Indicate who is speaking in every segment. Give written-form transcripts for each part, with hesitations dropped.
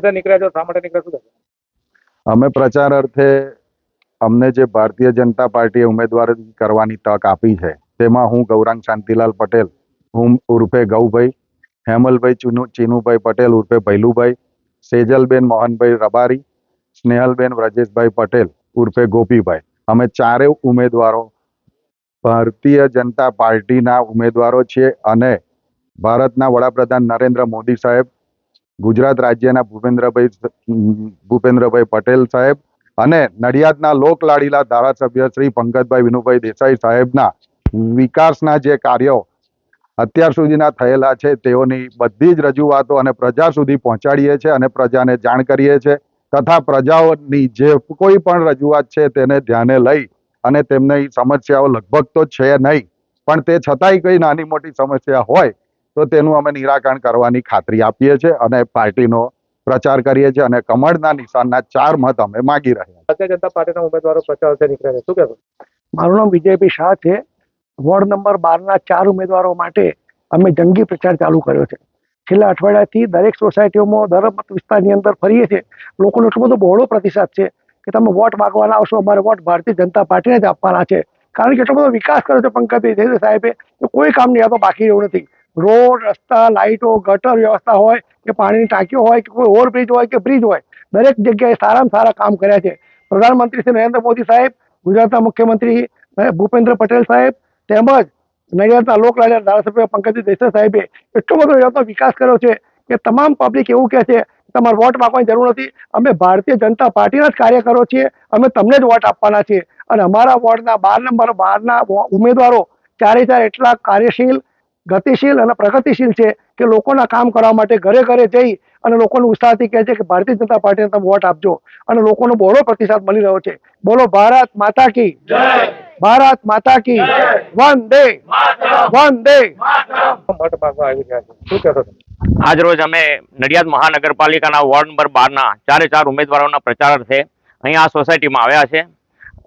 Speaker 1: નીકળ્યા છો, શા માટે નીકળ્યા, શું થશે?
Speaker 2: અમે પ્રચાર અર્થે અમને જે ભારતીય જનતા પાર્ટીએ ઉમેદવાર કરવાની તક આપી છે તેમાં હું ગૌરાંગ શાંતિલાલ પટેલ ઉર્ફે ગૌભાઈ, હેમલભાઈ ચીનુભાઈ પટેલ ઉર્ફે ભૈલુભાઈ, સેજલબેન મોહનભાઈ રબારી, સ્નેહલબેન વ્રજેશભાઈ પટેલ ઉર્ફે ગોપીભાઈ, અમે ચારેય ઉમેદવારો ભારતીય જનતા પાર્ટીના ઉમેદવારો છીએ અને ભારતના વડાપ્રધાન નરેન્દ્ર મોદી સાહેબ, ગુજરાત રાજ્યના ભૂપેન્દ્રભાઈ પટેલ સાહેબ અને નડિયાદના લોકલાડીલા ધારાસભ્ય શ્રી પંકજભાઈ વિનુભાઈ દેસાઈ સાહેબના વિકાસના જે કાર્યો અત્યાર સુધીના થયેલા છે તેઓની બધી જ રજૂઆતો અને પ્રજા સુધી પહોંચાડીએ છીએ અને પ્રજાને જાણ કરીએ છીએ તથા પ્રજાઓની જે કોઈ પણ રજૂઆત છે તેને ધ્યાને લઈ અને તેમની સમસ્યાઓ લગભગ તો છે નહીં પણ તે છતાંય કઈ નાની મોટી સમસ્યા હોય તો તેનું અમે નિરાકરણ કરવાની ખાતરી આપીએ છીએ અને પાર્ટીનો પ્રચાર કરીએ છીએ અને કમળના નિશાનના 4 મત અમે માગી રહ્યા.
Speaker 1: ભારતીય જનતા પાર્ટીના ઉમેદવારો પ્રચાર અર્થે નીકળ્યા છે, શું કહેશો?
Speaker 3: મારું નામ વિજયભાઈ શાહ છે. વોર્ડ નંબર 12ના 4 ઉમેદવારો માટે અમે જંગી પ્રચાર ચાલુ કર્યો છે. છેલ્લા અઠવાડિયાથી દરેક સોસાયટીઓમાં દર મત વિસ્તારની અંદર ફરીએ છીએ. લોકોનો એટલો બધો બહોળો પ્રતિસાદ છે કે તમે વોટ માગવાના આવશો, અમારે વોટ ભારતીય જનતા પાર્ટીને જ આપવાના છે. કારણ કે એટલો બધો વિકાસ કર્યો છે પંકજભાઈ સાહેબે તો કોઈ કામ નહીં તો બાકી રહ્યું નથી. રોડ, રસ્તા, લાઇટો, ગટર વ્યવસ્થા હોય કે પાણીની ટાંકીઓ હોય કે કોઈ ઓવરબ્રિજ હોય કે બ્રિજ હોય, દરેક જગ્યાએ સારામાં સારા કામ કર્યા છે. પ્રધાનમંત્રી શ્રી નરેન્દ્ર મોદી સાહેબ, ગુજરાતના મુખ્યમંત્રી ભૂપેન્દ્ર પટેલ સાહેબ તેમજ નડિયાદના લોકલાડીલા ધારાસભ્ય પંકજભાઈ દેસાઈ સાહેબે એટલો બધો વિકાસ કર્યો છે કે તમામ પબ્લિક એવું કહે છે તમારે વોટ માંગવાની જરૂર નથી, અમે ભારતીય જનતા પાર્ટીના જ કાર્યકરો છીએ, અમે તમને જ વોટ આપવાના છીએ. અને અમારા વોર્ડના 12 નંબર 12ના ઉમેદવારો ચારે ચાર એટલા કાર્યશીલ, ગતિશીલ અને પ્રગતિશીલ છે કે લોકોના કામ કરવા માટે ઘરે ઘરે જઈ અને લોકોને ઉત્સાહથી કહે છે કે ભારતીય જનતા પાર્ટીને તમે વોટ આપજો અને લોકોનો બહોળો પ્રતિસાદ મળી રહ્યો છે. બોલો ભારત માતા કી જય, ભારત માતા કી જય, વંદે વંદે.
Speaker 1: મત માંગવા આવી રહ્યા છે, શું કહેશો?
Speaker 4: આજ રોજ અમે નડિયાદ મહાનગરપાલિકાના વોર્ડ નંબર 12ના 4 ઉમેદવારોના પ્રચાર અર્થે અહીંયા આ સોસાયટીમાં આવ્યા છે.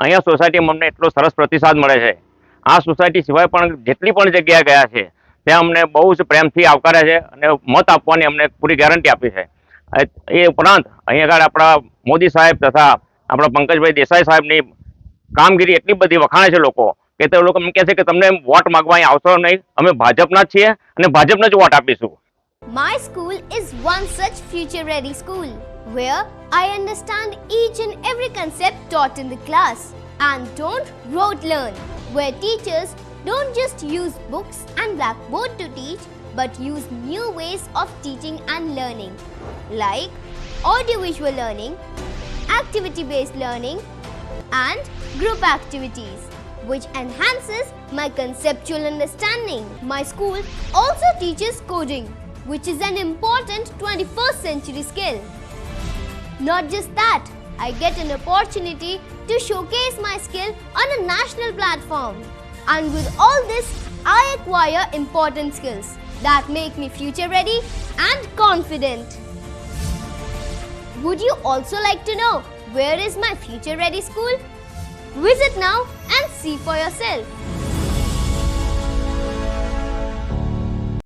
Speaker 4: અહીંયા સોસાયટીમાં અમને એટલો સરસ પ્રતિસાદ મળે છે. આ સોસાયટી સિવાય પણ જેટલી પણ જગ્યાએ ગયા છે ત્યાં અમને બહુ જ પ્રેમથી આવકાર્યા છે અને મત આપવાની અમને પૂરી ગેરંટી આપી છે. એ ઉપરાંત અહીંયા આગળ આપણા મોદી સાહેબ તથા આપણા પંકજભાઈ દેસાઈ સાહેબની કામગીરી એટલી બધી વખાણે છે લોકો કે તે લોકો એમ કહે છે કે તમને વોટ માંગવા અહીં આવશો નહીં, અમે ભાજપના જ છીએ અને ભાજપને જ વોટ આપીશું.
Speaker 5: My school is one such future-ready school where I understand each and every concept taught in the class and don't rote learn, where teachers don't just use books and blackboard to teach but use new ways of teaching and learning like audiovisual learning, activity-based learning and group activities which enhances my conceptual understanding. My school also teaches coding, which is an important 21st century skill. Not just that, I get an opportunity to showcase my skill on a national platform. And with all this, I acquire important skills that make me future ready and confident. Would you also like to know where is my future ready school? Visit now and see for yourself.